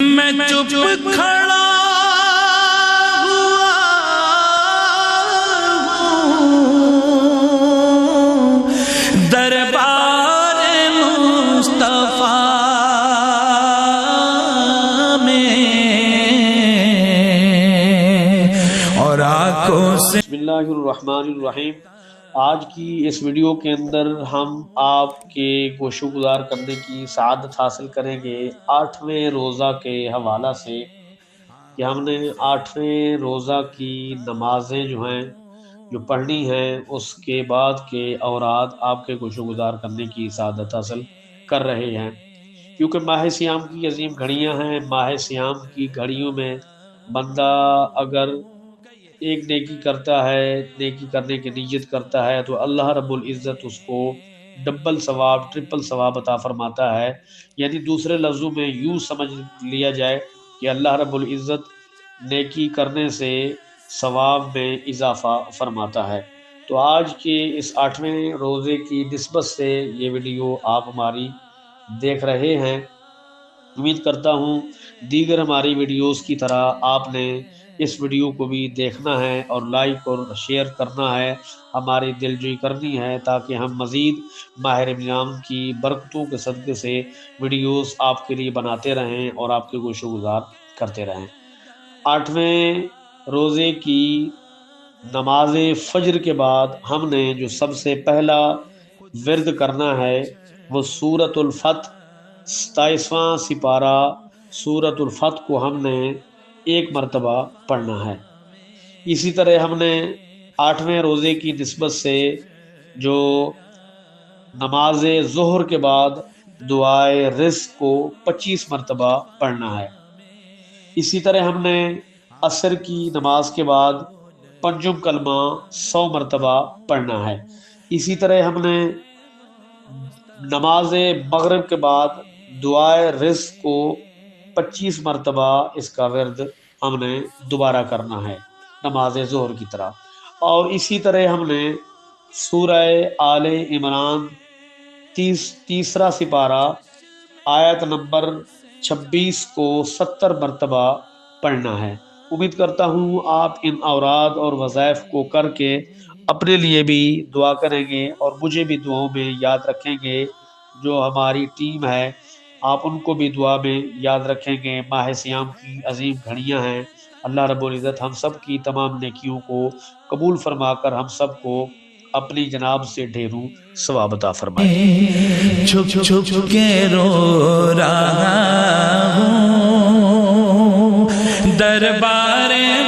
میں چپ کھڑا ہوا ہوں دربار مصطفیٰ میں اور آنکھوں سے۔ بسم اللہ الرحمن الرحیم۔ آج کی اس ویڈیو کے اندر ہم آپ کے گوشو گزار کرنے کی سعادت حاصل کریں گے 8ویں روزہ کے حوالہ سے کہ ہم نے 8ویں روزہ کی نمازیں جو پڑھنی ہیں اس کے بعد کے اوراد آپ کے گوشو گزار کرنے کی سعادت حاصل کر رہے ہیں، کیونکہ ماہ سیام کی عظیم گھڑیاں ہیں۔ ماہ سیام کی گھڑیوں میں بندہ اگر ایک نیکی کرتا ہے، نیکی کرنے کی نیت کرتا ہے تو اللہ رب العزت اس کو ڈبل ثواب ٹرپل ثواب عطا فرماتا ہے۔ یعنی دوسرے لفظوں میں یوں سمجھ لیا جائے کہ اللہ رب العزت نیکی کرنے سے ثواب میں اضافہ فرماتا ہے۔ تو آج کے اس 8ویں روزے کی نسبت سے یہ ویڈیو آپ ہماری دیکھ رہے ہیں۔ امید کرتا ہوں دیگر ہماری ویڈیوز کی طرح آپ نے اس ویڈیو کو بھی دیکھنا ہے اور لائک اور شیئر کرنا ہے، ہماری دلجوئی کرنی ہے تاکہ ہم مزید ماہ رمضان کی برکتوں کے صدقے سے ویڈیوز آپ کے لیے بناتے رہیں اور آپ کے گوشو گزار کرتے رہیں۔ 8ویں روزے کی نماز فجر کے بعد ہم نے جو سب سے پہلا ورد کرنا ہے وہ سورۃ الفتح 27واں سپارہ سورۃ الفتح کو ہم نے ایک مرتبہ پڑھنا ہے۔ اسی طرح ہم نے 8ویں روزے کی نسبت سے جو نماز ظہر کے بعد دعائے رزق کو 25 مرتبہ پڑھنا ہے۔ اسی طرح ہم نے عصر کی نماز کے بعد پنجم کلمہ 100 مرتبہ پڑھنا ہے۔ اسی طرح ہم نے نماز مغرب کے بعد دعائے رزق کو 25 مرتبہ اس کا ورد ہم نے دوبارہ کرنا ہے نماز ظہر کی طرح۔ اور اسی طرح ہم نے سورہ آل عمران تیسرا سپارہ آیت نمبر 26 کو 70 مرتبہ پڑھنا ہے۔ امید کرتا ہوں آپ ان اوراد اور وظائف کو کر کے اپنے لیے بھی دعا کریں گے اور مجھے بھی دعاؤں میں یاد رکھیں گے۔ جو ہماری ٹیم ہے آپ ان کو بھی دعا میں یاد رکھیں گے۔ ماہ سیام کی عظیم گھڑیاں ہیں، اللہ رب العزت ہم سب کی تمام نیکیوں کو قبول فرما کر ہم سب کو اپنی جناب سے ڈھیروں ثواب عطا فرمائے۔ چھپ چھپ کے رو رہا ہوں دربار